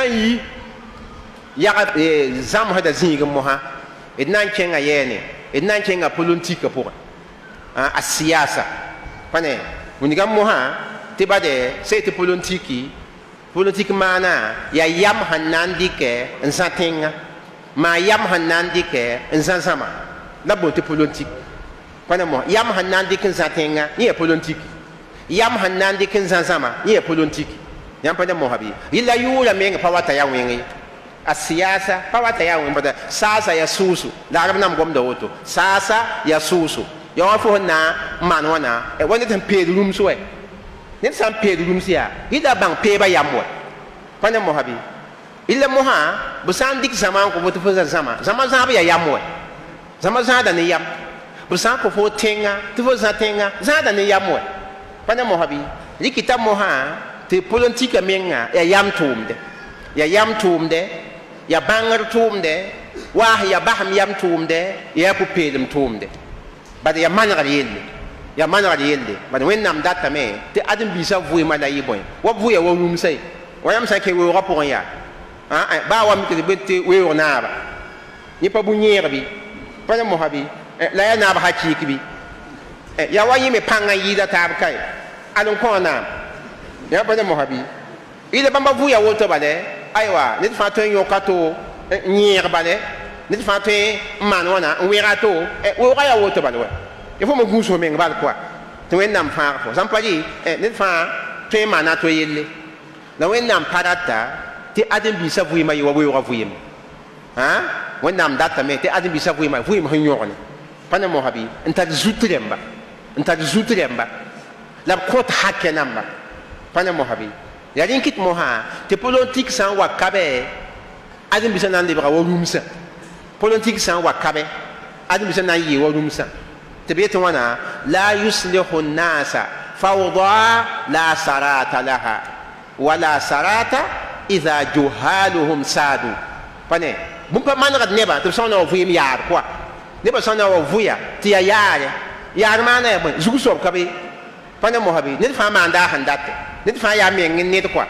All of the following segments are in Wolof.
yi ya zam hada zĩig moha d na n kẽnga yɛɛne d na n kẽnga politique pʋgẽ a siyasa pa ne wingame moha tɩ bade sey tɩ politique maana ya yam sẽn na n dɩkɛ n zã tẽnga maa yam sẽn na n dɩkɛ n zã zãma la boon tɩ politique pa ne moa yam sẽn na n dɩk n zã tẽnga yẽ ya politique yam sẽn na n dɩk n zã zãma yẽ ya politique yãmb pa ne moa bɩ rɩla yʋʋra meng pa wata ya wẽng ye a siyasa pa wata ya wẽng bata saasa ya sʋʋsu la arab nam gomda woto saasa ya sʋʋsu ya wã fo sẽn na n maan wãna wa ned sẽn peed rũms wɛ ned sã n peed rũms yaa rɩla bãng peeba yam wɛ pa ne moa bɩ rɩla mosã bɩ sã n dɩk zãma n kõ fo tɩ fo zãma zãab ya yam wɛ zãma zãada ne yam bɩ sã n kõ fo tẽnga tɩ fo zã tẽnga zãada ne yam wɛ pa ne moa bɩ rɩkɩta mosã tɩ politika menga ya yam tʋʋmde ya bãngr tʋʋmde waa ya basem yam tʋʋmde ya pʋ-peelem tʋʋmde bad ya manegr yelle bad wẽnnaam datame tɩ ãdem-biisã vʋɩɩmã la yɩ bõe wa vʋya wa rũmsa ye wa yãmb sã n ke weoogã pʋgẽ yaa baa wa mikd be tɩ weoog naaba yẽ pa bũ-yẽeg bɩ pa ne mosa bɩ la ya naab hakiik bɩ ya wa yẽ me pãngã yɩɩda taab ka ye ad n kõ naam ya pa ne mosa bɩ ila bãmba vʋya woto bale aywa ned fãa tõe n yõka to yẽeg bale ned fãa tõe n maan wãna n wẽga to weoogã yaa woto bal wɛ ya fo me gũus fo meng bal pʋa tɩ wẽnnaam fãag fo sãn pa rɩ ned fãa tõe n maana a to yelle la wẽnnaam pa rata tɩ ãdem-biisã vʋɩɩmã yɩ wa weoogã vʋɩɩm wẽnnaam datame tɩ ãdem-biisã vʋɩɩmã vʋɩɩm sẽn yõgne pa ne mosa bɩ n tar zut rẽmba la b kõt hakɛ namba pa ne mosa bɩ ya rẽn kɩt mosã tɩ politique sã n wa kabe ãdem-biisã na n lebga wa rũmsã politique sã n wa kabe ãdem-biisã na n yɩɩ wa rũmsã tɩ b yetɩ wãna la yuslihu nnasa fawda la sarata laha wala sarata ida juhaluhum saadu pa ne bũmb pa manegd nebã tɩ b sã n na wa vʋɩɩm yaar pʋa nebã sã n na wa vʋya tɩ ya yaare yaar maana ya bõe zug soab ka be pa ne mosa bɩ ned fãa maan daa sẽn date ned fãa yaa meng ned kɔa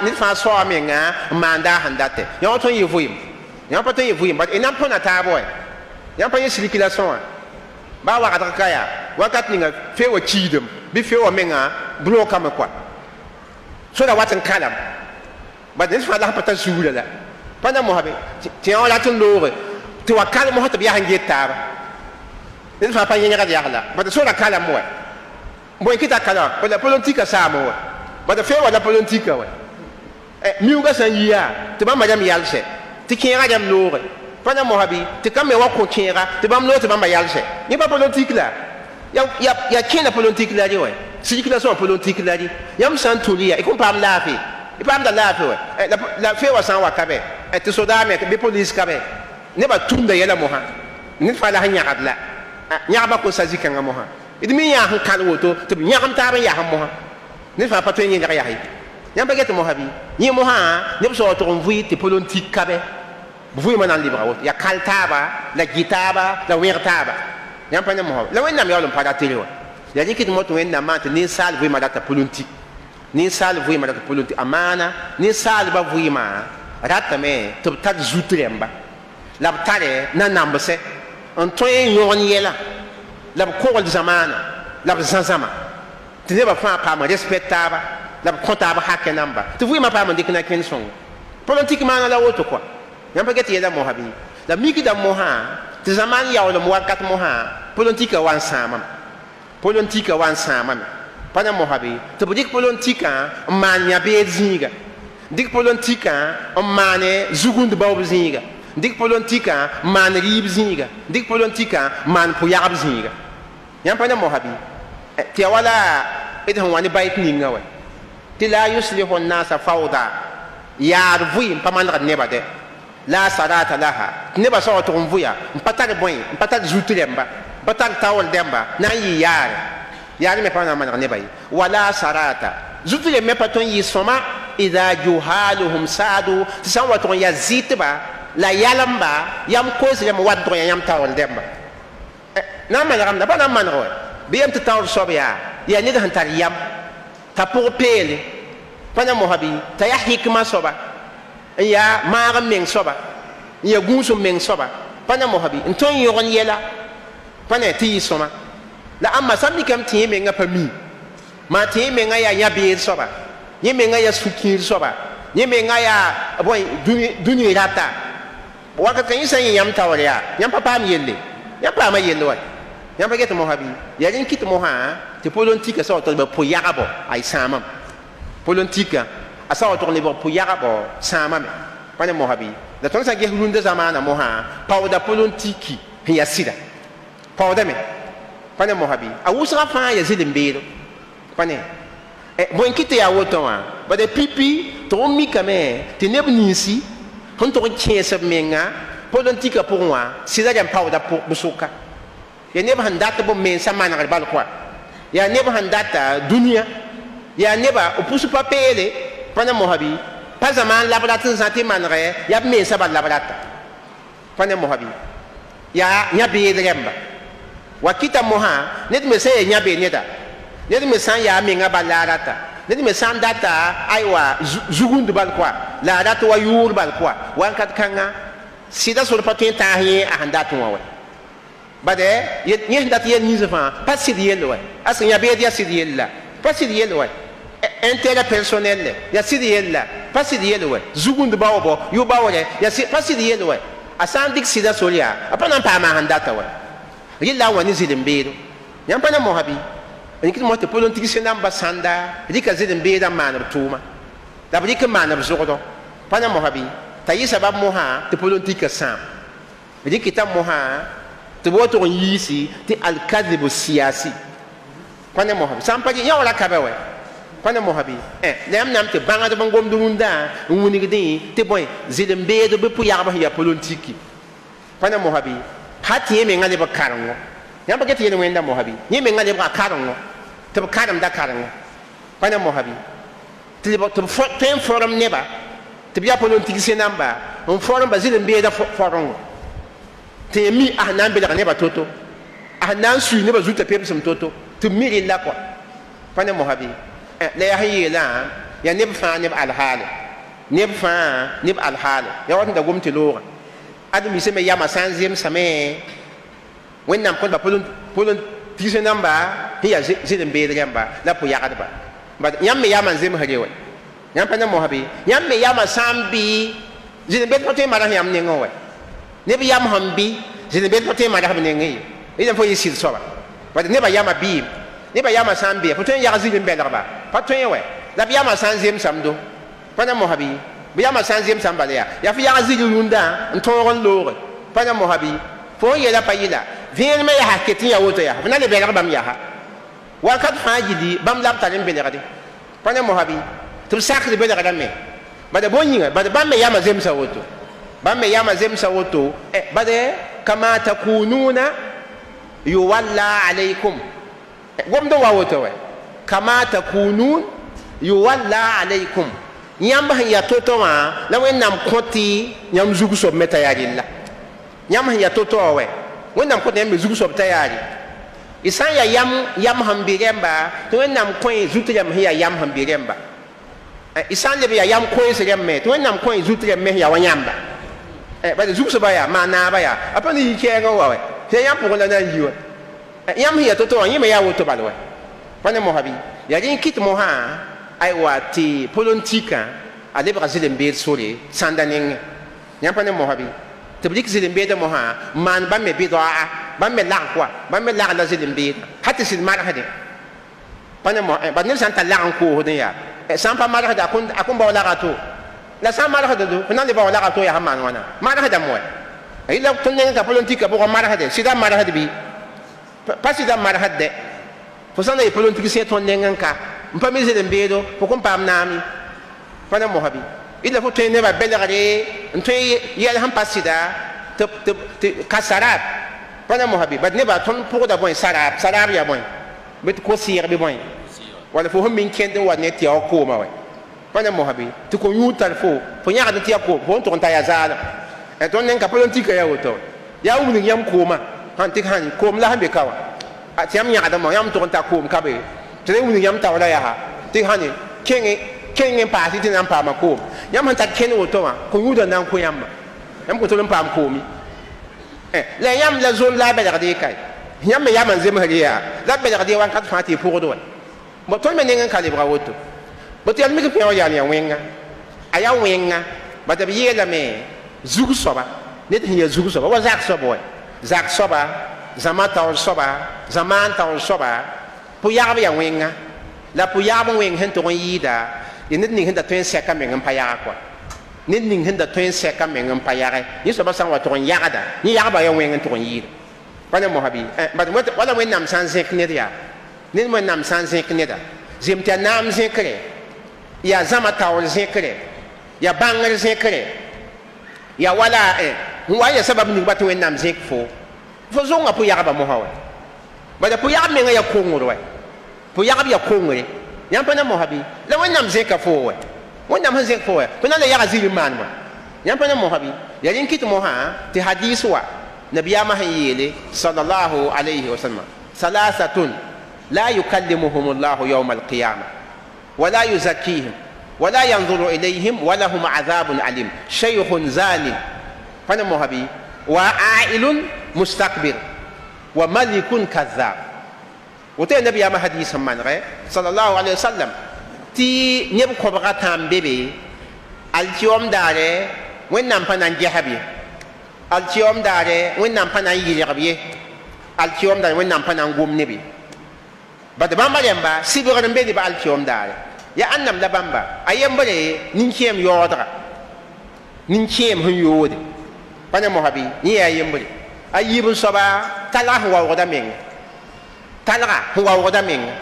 ned fãa soa menga n maan daa sẽn date yã wa tõe n yɩ vʋɩɩm yã pa tõe n yɩ vʋɩɩm y nan põna taab wɛ yã pa yẽ circulation wã baa wagdg ka yaa wakat ninga fe wa kiidem bɩ fe wa menga blokame kɔa soda wat n kalam bad ned fãa la sẽn pa tar sugra la pa na mosa bɩ tɩ yã wa rat n looge tɩ wa kalem mosã tɩ b yaa sẽn get taaba ned fãa pa yẽgd yagla bad soda kalam wɛ bõe kɩta kalam la politika saame wɛ bad fe wala politika wɛ miuugã sã n yi yaa tɩ bãmba rãmb yalsɛ tɩ kẽegã rãmb looge pa na mosa bɩ tɩ ka me wa kõ kẽega tɩ bãmb loog tɩ bãmba yalsɛ yẽ pa politik la ya kẽna politik la rɩ wɛ circulation politik la rɩ yãmb sã n tũr ya y kõn paam laafɩ y paamda laafɩ wɛ la fe wa sã n wa ka bɛ tɩ sodaa me bɩ police ka bɛ nebã tũmda yɛla mosã ned fãa la sẽn yãgd la yãgbã kõ sa zĩ-kãngã mosã d me yã sẽn kãl woto tɩ b yãgem taab n yasem mosã ned fãa pa tõe n yẽlg yaa ye yãmb pa get mosã bɩ yẽ mosã neb soog tʋg n vʋɩ tɩ politique ka bɛ b vʋɩɩmã na n lebga woto ya kal taaba la gi taaba la wẽg taaba yãmb pa ne mosã la wẽnnaam yaool n pa ratɩre wa ya rɩkɩt mo tɩ wẽnnaam maan tɩ ninsaal vʋɩɩmã rata politique ninsaal vʋɩɩmã rata politique a maana ninsaalbã vʋɩɩmã ratame tɩ b tar zut rẽmba la b tare na-nambsɛ n tõe n yõgen yɛla la b kogl zamaana la b zã-zãma tɩ nebã fãa paam respect taaba la b kõ taab hakɛ namba tɩ vʋɩɩmã paam n dɩk na kẽnd sõngo politique maana la woto kɔa yãmb pa get yɛla mosã bɩ la mikda mosã tɩ zamaan yaoolem wakat mosã politika wa n sãamame politika wa n sãamame pa na mosã bɩ tɩ b dɩk politikã n maan yã-beed zĩiga dɩk politikã n maane zugund baoob zĩiga dɩk politikã n maan rɩɩb zĩiga dɩk politikã n maan pʋ-yagb zĩiga yãmb pa ne mosã bɩ tɩ ya wala d sẽn wa ne bayt ninga wɛ tɩ la yuslihu nnasa fawda yaar vʋɩ n pa manegd nebã dɛ la sarata laha tɩ nebã saoog tʋg n vʋya n pa tar bõe n pa tar zut rẽmba n pa tar taool dẽmba na n yɩ yaare yaar me pa na n maneg nebã ye wala sarata zut rẽmb me pa tõe n yɩ sõma ida juhaluhum saadu tɩ sã n wa tʋg n ya zɩtba la yalemba yam koos rẽmb wat dʋg ya yãmb taool dẽmba na n manegemda pa na n maneg wɛ bɩ yam tɩ taoor soab yaa ned sẽn tar yam t'a pʋg peele pa na mosã bɩ t'a yaa hikmã soaba ya maag meng soba ya gũusum meng soba pa na mosabi n tõe n yõg n yɛla pa ne tɩ yɩ sõma la ãmba sãn mikame tɩ yẽ menga pa mi maa tɩ yẽ menga yaa yã-beer soaba yẽ menga yaa sũ-kĩir soaba yẽ menga yaa bõe dũni rata wakat ka yẽ sã n yẽ yãmb taoor yaa yãmb pa paam yelle yãmb paama yell wa yãmb pa get mosabi yaa rẽn kɩt mosã tɩ politika sa wa tog b pʋ-yagbo ay sãamam politika a sa wa tog lebg pʋ-yagbo sãamame pa ne mosabi la tõnd sã ges rũndã zamaana mosã paooda politiki n yaa sɩda paoodame pa ne mosabi a wʋsga fãa yaa zɩl-n-beero pa ne bõe kɩ tɩ yaa woto wã bada pipi tɩg n mikame tɩ neb ninsi sẽn tog n kẽes b menga politika pʋgẽ wã sɩda rãn paooda b sʋka yaa neb sẽn dat b mensã manegr balkɔa yaa neb sẽn data dũniyã yaa neba b pʋs pa peele pa ne mosabi pa zamaan la b rat n zã tɩ manegɛ yaa b mensã bal la b rata pa ne mosabi yaa yã-beed rẽmba wa kɩta mosã ned me sã n yaa yã-bee neda ned me sã n yaa menga bal la a rata ned me sã n data aywa zugund bal koa la a rat wa yʋʋr bal koa wãnkat kãngã sɩda sor pa tõe n tãas yẽ a sẽn dat wã wa bade yẽ sẽn dat yel nins fãa pa sɩd yell wa a sẽn yã-beed yaa sɩd yell la pa sɩd yell wa intérêt personnel yaa sɩd yell la pa sɩd yell wa zugund baoobo yʋ baoorɛ pa sɩd yell wa a sã n dɩk sɩda sor yaa a pa na n paama a sẽn data wa rɩla n wa ne zɩl-n-beero yãmb pa na mosa bɩ rɩk tɩ mos tɩ politicien namba sãnda rɩka zɩl-n-beerã n maan b tʋʋma la b rɩk n maan b zʋgdɔ pa na mosa bɩ t'a yɩ sabab mosã tɩ politika sãam rɩk t'a mosã tɩ b wa tog n yiisi tɩ alkadib siyasi pa ne mosa bɩ sã n pa yã wa ra kabe wɛ pa ne mosa bɩ la yãmb nam tɩ bãngdb n gomd rũndã n wilgdẽ tɩ bõe zɩl-n-beed bɩ pʋ-yagb sẽn yaa politiki pa ne mosa bɩ ha tɩ yẽ menga lebg karengo yãmb pa get yel wẽnda mosa bɩ yẽ menga lebga karengo tɩ b karemda karengo pa ne mosa bɩ tɩ b tõe n forem neba tɩ b yaa politicien namba n foremba zɩl-n-beeda forengo tɩ yẽ mi a sẽn na n belg neba to-to a sẽn na n sui neba zuta pepsem to-to tɩ b mi rɩlla kɔa pa ne mosa bɩ la yaa sẽn yeelã yaa neb fãa neb alhaale neb fãa neb alhaale yaa wa tɩ da gom tɩ loogã adem sẽn me yama sã n zemsame wẽnnaam kõtba politicien namba sẽn yaa zɩl-n-beed rẽmba la pʋ-yagdba yãmb me yama n zems re wa yãmb pa ne mosa bɩ yãmb me yama sã n bɩ zɩl-n-beed pa tõe n madas yãmb nengẽ wa neb yam sẽn bɩ zɩl-n-beed pa tõe n madas b nengẽ ye rɩdã fo yɩ sɩd soaba bad nebã yama bɩɩm nebã yama sã n bɩ pa tõe n yag zɩl-n-bɛlgba pa tõe wɛ la b yama sã n zemsãmdo pa ne mosa bɩ b yama sã n zemsãm bala yaa fo yag zɩg rũndã n tõog n looge pa ne mosa bɩ fo n yeela pa yɩla vẽenemã yaa ket n ya woto yaa f na le bɛlg bãmb yaa wakat fãa gilli bãmb la b tar n belgde pa ne mosa bɩ tɩ b sakd belgrame bada bõe yĩnga bad bãmb me yama zemsa woto bãmb me yama zemsa woto bade kama takununa yuwalla alaykum gomd wa woto wɛ kama takunun yuwalla alaykum yãmb sẽn ya to-to wã la wẽnnaam kõ tɩ yãmb zug soab me t'a yaa rɩlla yãmb sẽn ya to-to wã wɛ wẽnnaam kõ tɩ yãmb me zug soab t'a yaa rɩ y sã n yaa yam sẽn bɩ rẽmba tɩ wẽnnaam kõ zut rẽmb sẽn yaa yam sẽn bɩ rẽmba y sã n leb yaa yam kões rẽmb me tɩ wẽnnaam kõ zut rẽmb me sẽn yaa wa yãmba bala zugsba yaa maa naaba yaa a pa ne yɩ kɛɛngẽ wa wɛ tɩ yãmb pʋgẽ la na n yi wa yãmb sẽn ya to-to wã yẽ me yaa woto bal wɛ pa ne mosa bɩ yaa rẽ kɩt mosã aywa tɩ politika a lebga zɩl-n-beed sore sãnda nengẽ yãmb pa ne mosa bɩ tɩ b rɩk zɩl-n-beedã mosã n maan bãmb me bɩdɔa bãmb me lag koa bãmb me lag la zɩl-n-beedã ha tɩ sɩd marsdẽ pa ne mosa bad neb sã n tar lag n koosdẽ yaa sã n pa marsd a kõn bao laga to la sã n marsd do fo na le bao laga to yaa sẽn maan wãna marsdame wɛ rɩla tõnd nengẽ t'a politika pʋgẽ marsdẽ sɩda marsd bɩ pa sɩda marsdɛ fo sã n la yɩ politicien tõnd nengẽ ka n pa me zɩl-n-beedo fo kõn paam naame pa ne mosa bɩ ila fo tõe nebã belgre n tõe yɛl sẽn pa sɩda tɩ ka sarab pa ne mosa bɩ bad nebã tõnd pʋgda bõe sarab yaa bõe bɩ tɩ ko-sɩɩg bɩ bõe wala fo sẽn min kẽnd n wa ne tɩ yaa wa kooma wɛ pa ne mosa bɩ tɩ ko yũud tar fo yãgd tɩ yaa koom fo n tʋg n ta yaa zaalem tõnd neng ka politika yaa woto yaa wilg yãmb kooma sãn tɩ sãn koom la sẽn be ka wa tɩ yãmb yãgdame yãmb tʋg n ta koom ka be tɩ ne wilg yãmb taoora yaa tɩ sãn kẽngẽ paasɩ tɩ na n paama koom yãmb sẽn tar kẽnd woto wã kõ yũudã na n kõ yãmba yãmb kõ tol n paam koomi la yãmb la zon la a belgd ye kae yãmb me yam n zemsd yaa la belgd ye wãnkat fãa tɩ y pʋgd wa bõ tõnd me ning n ka lebga woto bõ tɩ yãmb mik pẽ wã yaa ya wẽnga a yaa wẽnga bad b yeelame zug soaba ned sẽn ya zug soaba wa zak soab wa zak soaba zãma taoor soaba zãmaan taoor soaba pʋ-yagb ya wẽnga la pʋ-yagb wẽng sẽn tʋg n yɩɩda y ned ning sẽn da tõe n sɛka meng n pa yaga koa ned ning sẽn da tõe n sɛka meng n pa yagɛ yẽ soaba sã n wa tʋg n yagda yẽ yagba ya wẽng n tʋg n yɩɩda pa ne mosa bɩ wala wẽnnaam sã n zẽk ned yaa ned wẽnnaam sã n zẽk neda zem tɩ a naam zẽkre yaa zãma taoor zẽkre yaa bãngr zẽkre yaa wala n wa n ya sabab ning ba tɩ wẽnnaam zẽk fo zonga pʋ-yagba mosa wa bala pʋ-yagb menga ya kongr wa pʋ-yagb ya kongre yãmb pa na mosa bɩ la wẽnnaam zẽka fo wa wẽnnaam sẽn zẽk fo wa fo na la yaga zĩig n maan wa yãmb pa na mosa bɩ ya rẽn kɩt mosã tɩ hadis wa nabiyaamã sẽn yeele sallallahu alayhi wa sallam salasatun la yukallimuhum llahu yawma alqiyama wala yuzakkihim wala yanzuru ilayhim wa lahum adhabun alim shaykhun zanin pa na mosa bɩ wa ailun mustakbir wa malikun kadhab woto nabiyaamã hadis sẽn manegɛ sallallahu alayhi wa sallam tɩ neb kõbga tãam bebe alkiom daare wẽnnaam pa na n gesb ye alkiom daare wẽnnaam pa na n yɩlgb ye alkiom daare wẽnnaam pa na n gom neb ye bad bãmba rẽmba sɩbgr n be neb alkiom daare ya annam la bãmba a yembre nin-kẽem yaoodga nin-kẽem sẽn yoode pa ne mosa bɩ yẽ yaa yembre a yiib n soaba talga sẽn waoogda menga talga sẽn waoogda menga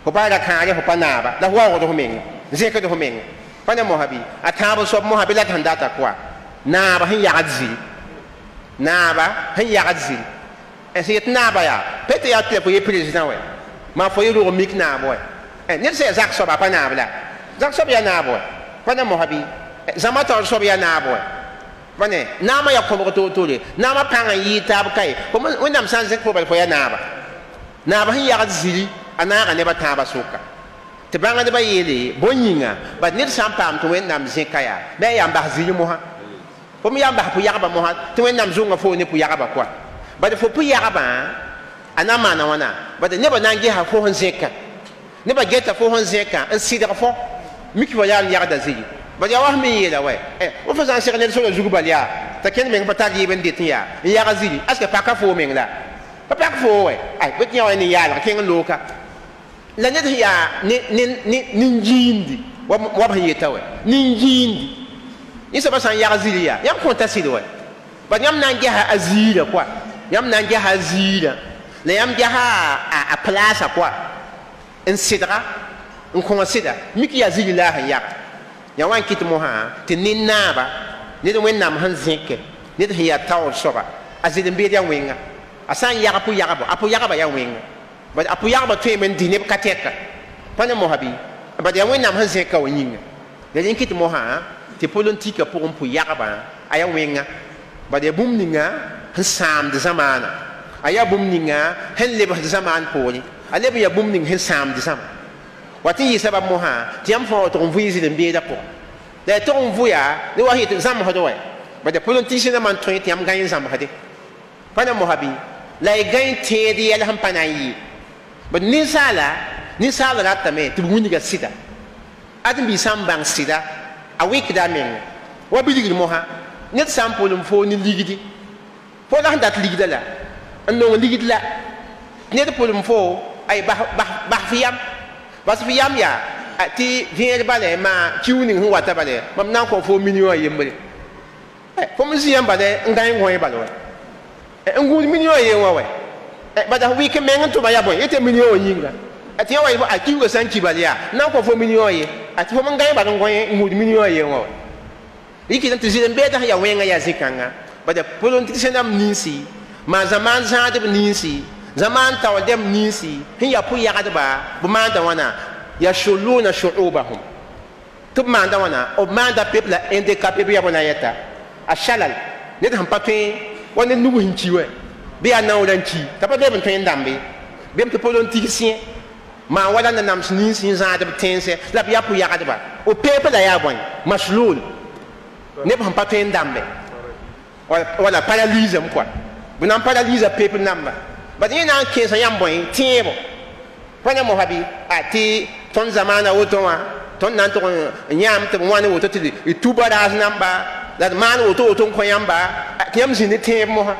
fo pa ra kãare fo pa naaba la fo waoogd f menga zẽkd f menga pa ne mosa bɩ a tãab soab mosa bɩ la d sẽn data koa naaba sẽn yagd ziri naaba sẽn yagd ziri sẽn yet naaba yaa pet yaa tɩ la fo ye président wɛ maa fo ye rog mik naab wɛ ned sẽn ya zak soaba pa naab la zak soab yaa naab wɛ pa ne mosa bɩ zãma taoor soab yaa naab wɛ pa ne naamã ya kõbg toor-toore naamã pãng n yɩɩ taab kaye wẽnnaam sã n zẽk fo bal fo yaa naaba naaba sẽn yagd ziri a naaga nebã tãabã sʋka tɩ bãngdbã yeele bõn yĩnga bad ned sã n paam tɩ wẽnnaam zẽka yaa bɩ a yaa n bas ziri mosã fo me yaa n bas pʋ-yagba mosã tɩ wẽnnaam zʋnga fo ne pʋ-yagba koa bad fo pʋ-yagba a na n maana wãna bad nebã na n gesa fo sẽn zẽka nebã geta fo sẽn zẽka n sɩdg fo mik fa yaa n yagda ziri bad ya was me n yeela wɛ wa fa zã n seg ned sola zug bal yaa t'a kẽnd meng pa tar yɩɩb n det n yaa n yag ziri aska paka fo meng la pa pak fo wɛ ay bɩ tɩ yã wa ne yaalg kẽng n looka la ned sẽn yaa nin-giindi wa b sẽn yeta wɛ nin-giindi yẽ soaba sã n yag ziri yaa yãmb kõta sɩd wɛ bad yãmb na n gesa a ziirã koa yãmb na n gesa a ziirã la yãmb gesa a plaasa koa n sɩdga n kõng sɩda mik yaa ziri la a sẽn yaga yã wa n kɩt mosã tɩ nin-naaba ned wẽnnaam sẽn zẽke ned sẽn yaa taoor soaba a zɩd n beed ya wẽnga a sã n yag pʋ-yagba a pʋ-yagba yaa wẽnga bad a pʋ-yagba tõeme n dɩ neb ka tɛka pa ne mosa bɩ bad yaa wẽnnaam sẽn zẽka wa yĩnga la rẽn kɩt mosã tɩ politika pʋgẽ pʋ-yagbã a yaa wẽnga bad yaa bũmb ninga sẽn sãamd zãmaana a yaa bũmb ninga sẽn lebsd zãmaan poore a leb n yaa bũmb ning sẽn sãamd zãma wat n yɩ sabab mosã tɩ yãmb fãa wa tʋg n vʋɩ zɩd n beedã pʋgẽ la ya tʋg n vʋya ne wa yetɩ zãmsd wɛ bad yaa politisẽnã man tõe tɩ yãmb gã n zãmsde pa ne mosa bɩ la y gã n tẽed yɛl sẽn pa na n yɩ bad ninsaal ratame tɩ b wĩnga sɩda ãdem-bi sã n bãng sɩda a wɩkda a menga wa bilgd mosã ned sã n pʋl n foo ne ligdi fo la sẽn dat ligda la n nong ligd la ned pʋl n foo ay bas f yam bas f yam yaa tɩ vẽer bale maa kiu ning sẽn wata bale mam na n kõ foo million a yembre fo me zĩ yãmb bale n gã n gõe bal wɛ n gũud million a yen wã wɛ bada wɩk meng n tʋma yaa bõe yetɩ million wã yĩnga tɩ yã wa a kiuga sã n ki bal yaa n na n kõ fo million a ye tɩ fo m gãe bal n gõe n gũud million a yen wã wɛ rɩkɩdame tɩ zɩd n beeda sẽn yaa wẽnga yaa zĩ-kãnga bada politisẽnam ninsi maa zãmaan zãadb ninsi zãmaan taoodem ninsi sẽn yaa pʋ-yagdba b maanda wãna yashuluna shu'ubahum tɩ b maanda wãna b maanda pep la handicapé b yaa bõna yɛta a shalal ned sẽn pa tõe wa ned nug sẽn ki wɛ bɩ yaa naoorã n ki t'a pa beb n tõe n dãmbe bem tɩ politique sẽ maa wala na nams nins n zãadb tẽense la b yaa pʋ-yagdba o pepe la ya boy maslul ne ba pa ten dambe wala paralyse quoi bu nan paralyse pepe namba ba ni nan ke sa yam boy tiebo pana mo habi ati ton zamana woto wa ton nan to nyam te wani woto ti tuba das namba la man woto ko yamba yam zini tiebo mo ha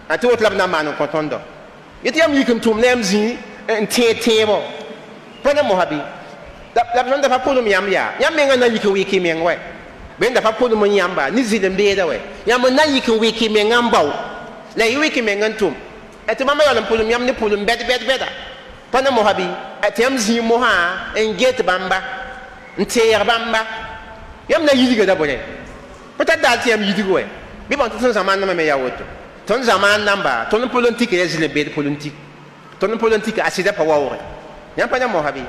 ati woto la na man ko tondo yiti yam yikum tum nem zi en tiebo pana mo habi la plan da papulu yam ya yam menga na yiku wiki mengwe ben da papulu mo yamba ni zile mbeda we yam na yiku wiki mengambao la wiki mengantum ati mama yo lampulu yam ni pulu beda pana mo habi ati yam zi mo ha en get bamba nteer bamba yam na yidiga da bole pata da ti yam yidigo we bi bon ton zaman na me ya woto ton zaman namba ton politique ya zile beda politique ton politique asida pa wawre yam pana mo habi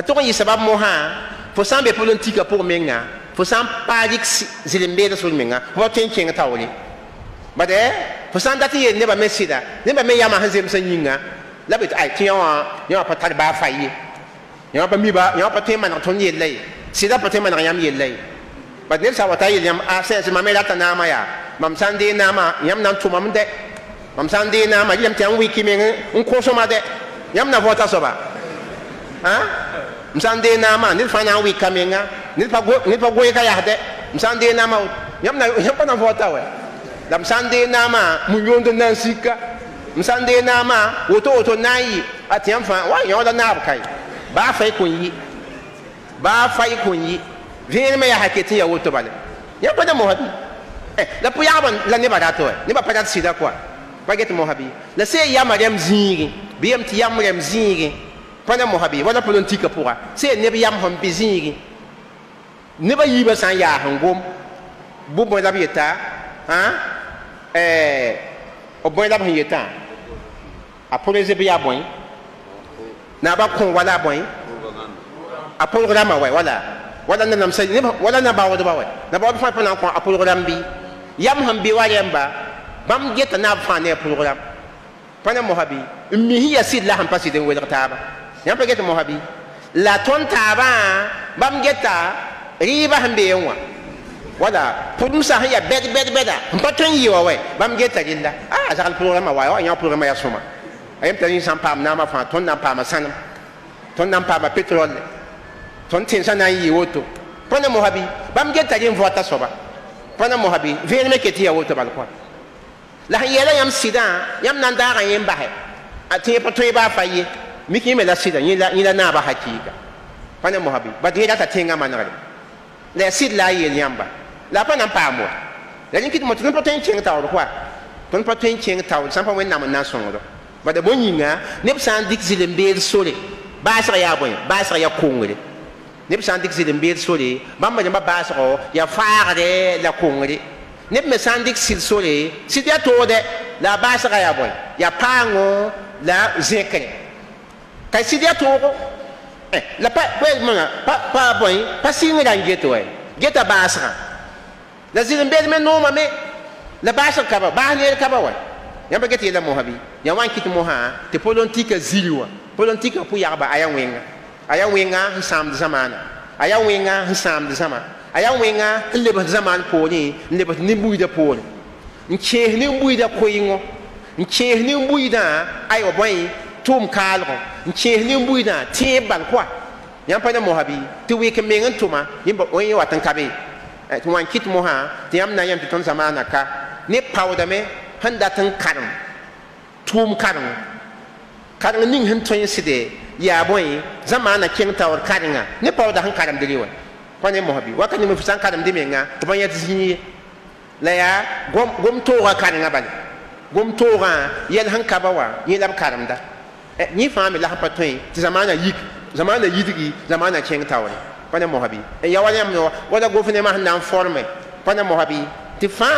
to yi sabab mo ha fo sambe politique pour menga fo sam padik zilimbe da sul menga fo ten king tawli bade fo sam dati ye ne ba mesida ne ba me yama hanzem sanyinga la bit ai tiya ya pa tar ba fayi ya pa mi ba ya pa ten man ton ye lay sida pa ten man yam ye lay bad ne sa wata ye yam a se ma me lata na ma ya mam sande na ma yam nan tuma mde mam sande na ma yam tan wiki menga un ko so ma de yam na vota so ba ha msande na ma nil fana wi kamenga nil pa go ka ya de msande na ma yam pa na vota we la msande na ma munyondo nan sika msande na ma woto nai atiam fa wa yo da na kai ba fai kunyi vien me ya haketi ya woto bale ya pa da mohabi la pu ya ban la ne ba da to ne ba pa da sida kwa ba get mohabi la se ya mariam zingi biem ti ya mariam zingi pana mohabi wala politique pourra c'est ne yam hom bizigi ne ba yiba san ya hangom bu bo la bieta hein o bo la bieta a poleze biya boy na ba kon wala boy a programme wa wala na nam sai wala na ba wa na ba fa pana kon a programme bi yam hom bi wa yamba bam geta na fa ne programme pana mohabi mi hiya sid la ham pasi den wel taba yam pa get mohabi la ton taba bam geta riba hambe yanwa wala pudum sa ya beda pa ton yiwa we bam geta gilla zakal programme wa ya programme ya soma ayam tani sam pam na ma fa ton na pam sanam ton na pam petrol ton tin sana yi woto pana mohabi bam geta gin vota soba pana mohabi vien me keti ya woto bal kwa la yela yam sida yam nan da ga yem ba he ati pa toy ba fa yi miki me la sida yila na ba hakika pana mohabi ba de ta tenga manare la sid la yel yamba la pa nan pa mo la ni kit mo tun pa ten cheng taw kwa ton pa ten cheng taw sam pa wen na man songo do ba de bonyinga ne san dik zilembe sole ba sa ya boy ba sa ya kongre ne san dik zilembe sole ba ma ba sa ya faare la kongre ne me san dik sil sole sid ya to de la ba sa ya boy ya pango la zekre kai sidia toko la pa pa boy pa singa dan geto we geta basra la zin be me no ma me la basra ka ba ne ka ba we ya ba geti la mohabi ya wan kit moha te politika ziliwa politika pu ya ba aya wenga sam de zamana aya wenga sam de zamana aya wenga le ba zaman po ni le ba ni buida po ni che ni buida ko yingo ni che ni buida ayo boy tum kalgo nche ni mbuina tie ban kwa yam pa na mohabi tu we ke mengan tuma yimba oyi watan kabe tu wan kit moha ti yam na yam ton zamana ka ne pawda me handa tan karam tum karam ning han toyin side ya boy zamana king tawar karinga ne pawda han karam diliwa pa ne mohabi wakani me fusan karam dimenga to ban yati zinyi la ya gom to ga karinga ban gom to ga yel han kabawa yelab karamda ni fami la pa toy ti zamana yidigi zamana king tawre pana mohabi ya wala no wala go fene ma nan forme pana mohabi ti fa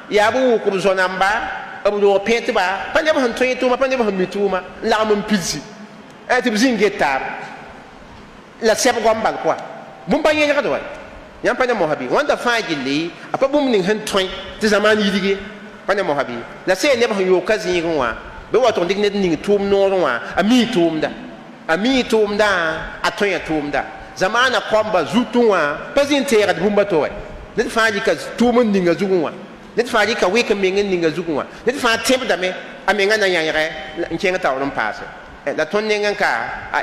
ya bu ku zonamba abu do peti ba pana ba toy to ma pana ba mituma la mun pizzi ti bizin getar la seb gombal quoi bum ba yega do yam pana mohabi wanda fa gilli apa bum ning han toy ti zamana yidigi pana mohabi la se ne ba yo kazi ngwa be wa ning tum no wa ami tumda atoya tumda zamana komba zutu wã pa zĩn teegd bũmba to wɛ ned fãa rɩka tʋʋm n ninga zugẽ wã ned fãa rɩka wɩk n meng n ninga zugẽ wã ned fãa tẽbdame a menga na yãyegɛ n kẽng taoor n paase la tõnd nengẽ ka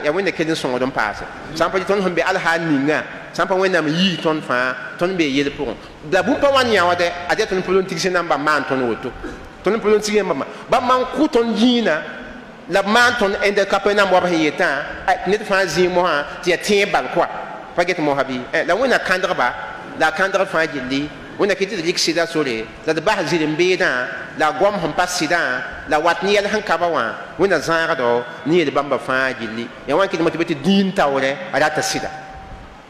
ya wẽnna kell n sõngd n paase sã n pa tɩ tõnd sẽn be alhaal ninga sã n pa wẽnnaam yii tõnd fãa tõnd be yel pʋgẽ la bũmb pa wãn yã wã dɛ a dɩ tõnd politique sẽn na n bãmb maan tõnd woto tõnd politique yẽmbã ba man kʋ tõnd yĩina la b maan tõnd ẽnd kapenam wab sẽn yetã ned fãa zĩig mosã tɩ ya tẽeb bal koa pa get mosã bɩ la wẽnna kãndgba la a kãndg fãa gilli wẽnna kɩ tɩ d rɩk sɩda sore la d bas zɩrem-beedã la gom sẽn pa sɩdã la wat ne yɛl sẽn kaba wã wẽnna zãagdo ne yel bãmba fãa gilli ya wã n kɩtme tɩ be tɩ dĩin taoorɛ a rata sɩda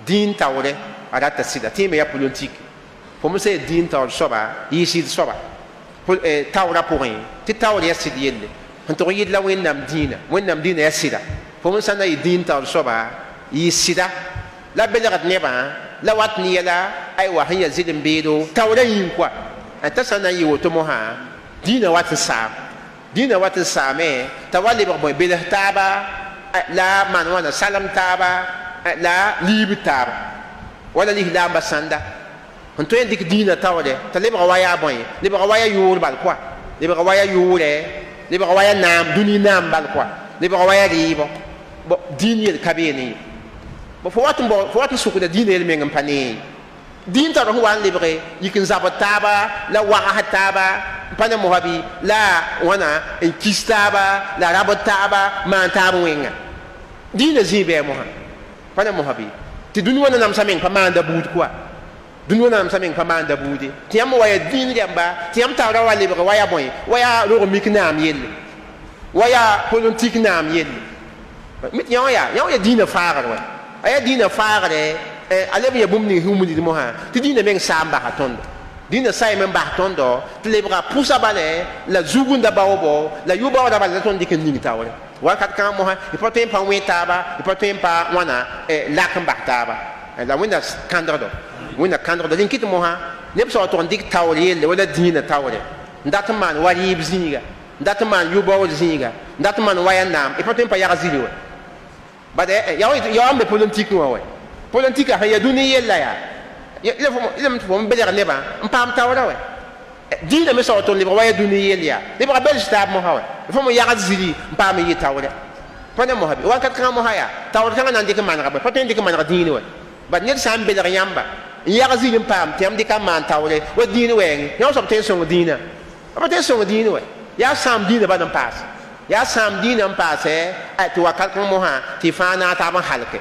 dĩin taoorɛ a rata sɩda tẽeme yaa politique fo me sã ya dĩin taoor soaba yɩ sɩd soaba taoorã pʋgẽ tɩ taoor yaa sɩd yelle n tʋg yɩd la wẽnnaam dĩinã yaa sɩda fo me sã n na yɩ dĩin taoor soaba yɩ sɩda la belgd nebã la wat ne yɛla aywa sẽn ya zɩlem-beedo taoorã yĩng koa t'a sã n na n yɩ woto mosã dĩinã wat n saam dĩinã wat n saame t'a wa lebg bõe bels taaba la maan wãna salem taaba la liib taaba wala lislaamba sãnda n tõe n dɩk dĩinã taoorɛ t'a lebga wa yaa bõe lebga wa yaa yoor bal koa lebga wa yaa yoorɛ lebga wa yaa naam dũni naam bal koa lebga wa yaa rɩɩbɔ dĩin yel ka beene ye fo wat n sʋkda dĩinã yel meng n pa ne dĩin taoor sẽn wa n lebge yik n zabd taaba la wags taaba n pa ne mosã bɩ la wãna n kis taaba la rabd taaba maan taab wẽnga dĩinã zĩig bɩa mosã pa ne mosã bɩ tɩ dũni wãna namsã meng pa maanda buud koa dũni wãna namsã meng pa maanda buude tɩ yãmb wa ya dĩin rãmba tɩ yãmb taoorã wa lebge wa ya bõe wa yaa rog-mik naam yelle wa yaa politique naam yelle yã wã ya dĩinã faagr wa a yaa dĩinã faagre a leb n ya bũmb ning sẽn wilgd mosã tɩ dĩinã meng saam basa tõndo dĩinã saɩme n bas tõndo tɩ lebga pʋsa bale la zugunda baoobo la yu-baoodã bala la tõnd dɩk n ning taoore wakat kãng mosã y pa tõe n pa wẽ taaba y pa tõe n pa wãna lak n bas taaba la wẽnna kãndgdo rẽn kɩt mosã neb sao tʋg n dɩk taoor yelle wala dĩinã taoore n dat n maan wa rɩɩb zĩiga n dat n maan yu-baood zĩiga n dat n maan wa ya naam y pa tõe n pa yag zĩri wa bad ya wa n be politique wã wa politique sẽn ya dũni yella yaa lame tɩ fo n belg nebã n paam taoorã wa dĩinã me sao tʋg lebg wa ya dũni yell yaa lebga belg taab mosã wa fo me yagd ziri n paam n yɩ taoorã pa ne mosã bɩ wakat kãng mosã yaa taoor kãngã na n dɩk n manega pa tõe n dɩk n maneg dĩin wa bad ned sã n belg yãmba n yag ziri n paam tɩ yãmb dɩka n maan taoore wa dĩin wɛɛngẽ yã soab tõe n sõng dĩinã pa tõe n sõng dĩin wa yaa saam dĩinã bad n paas yaa saam dĩinã n paasɛ tɩ wakat kãng mosã tɩ fãa na n taab n halke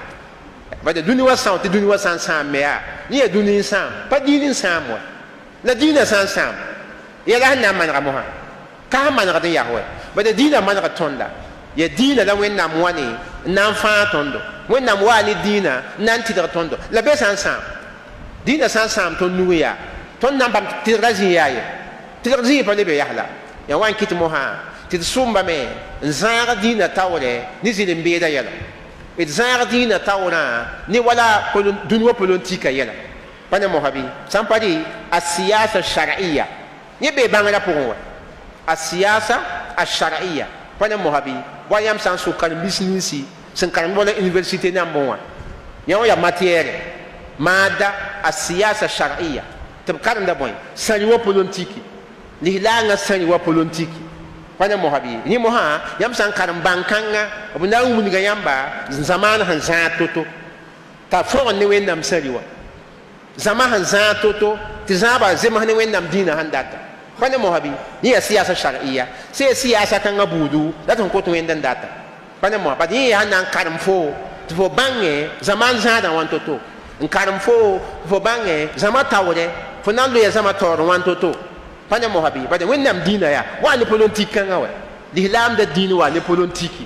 bada dũni wa sãam tɩ dũni wa sã n sãam me yaa ne ya dũni n sãam pa dĩin n sãam wa la dĩinã sã n sãam yɛla sẽn na n manega mosã ka sẽn manegd n yas wa bada dĩinã manegd tõnda ya dĩinã la wẽnnaam wãne n na n fãa tõndo wẽnnaam waa ne dĩinã n na n tɩdg tõndo la be sã n sãam dĩinã sã n sãam tõnd nugẽ yaa tõnd na n bãmb tɩdgra zĩig yaa ye tɩdg zĩig pa le be yasla ya wa n kɩt mosã tɩ d sʋmbame n zãag dĩinã taoorɛ ne zɩlem-beedã yɛla d zãag dĩinã taoorã ne wala dũni wa politika yɛla pa ne mosã bɩ sã n pa rɩ a siyasa shar'ia yẽ bee bãngrã pʋgẽ wa a siyasa a shar'ia pa ne mosã bɩ wa yãmb sã n sʋk karen-bis ninsi sẽn karem wala université nambẽ wã yã wã yaa matiɛɛre maada a siyasa shar'ia tɩ b karemda bõe sãri wa politique lislaangã sãri wa politique pa ne mosã bɩ rẽ mosã yãmb sã n karem bãn-kãngã b na n wilga yãmba zãmaan sẽn zãag to-to t'a fõgd ne wẽnnaam sãri wa zãma sẽn zãag to-to tɩ zãaba zems ne wẽnnaam dĩinã sẽn data pa ne mosã bɩ yẽ yaa siyasa shar'ia sẽn siyasa kãngã buudu la tɩ sẽn kot wẽnd n data pa ne mosã bad yẽ yaa sẽn na n karem fo tɩ fo bãngẽ zãmaan zãadã wãn to-to n karem fo fo bãngẽ zãma taoorɛ fo na n loya zãma taoor wãn to-to pa ne mosã bɩ bad wẽnnaam dĩinã yaa wa ne politique kãngã wa lislaamda dĩin wa ne politique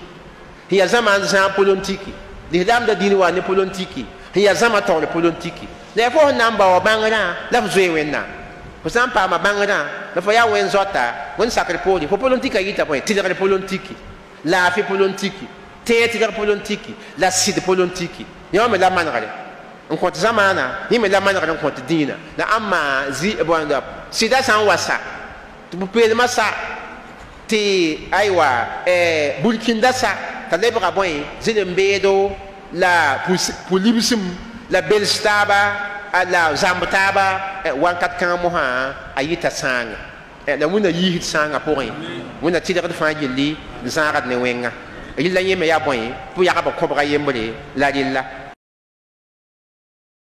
sẽn yaa zãmaan zãag politique lislaamda dĩin wa ne politique sẽn yaa zãma taoor politique la fo sẽn na n bawa bãngrã la f zoe wẽnnaam fo sã n paama bãngrã la fo yaa wẽn zoata wẽnd sakr poore fo politika yɩta bõe tɩlgr politique laafɩ politique tẽetgr politique la sɩd politique yã wã me la manegre n kõt zamaana yẽ me la manegr n kõt dĩinã la ãmma sɩda sã n wa sa tɩ pu-peelmã sa tɩ aywa burkinda sa t'a lebga bõe zɩlem-beedo la pulibsum la belstaba la zambtaba wankat kan mo ha ayita sanga la wuna yihit sanga pourri wuna tidre fa jilli zarat ne wenga yilla yeme ya boy pu ya ba kobra yembre la dilla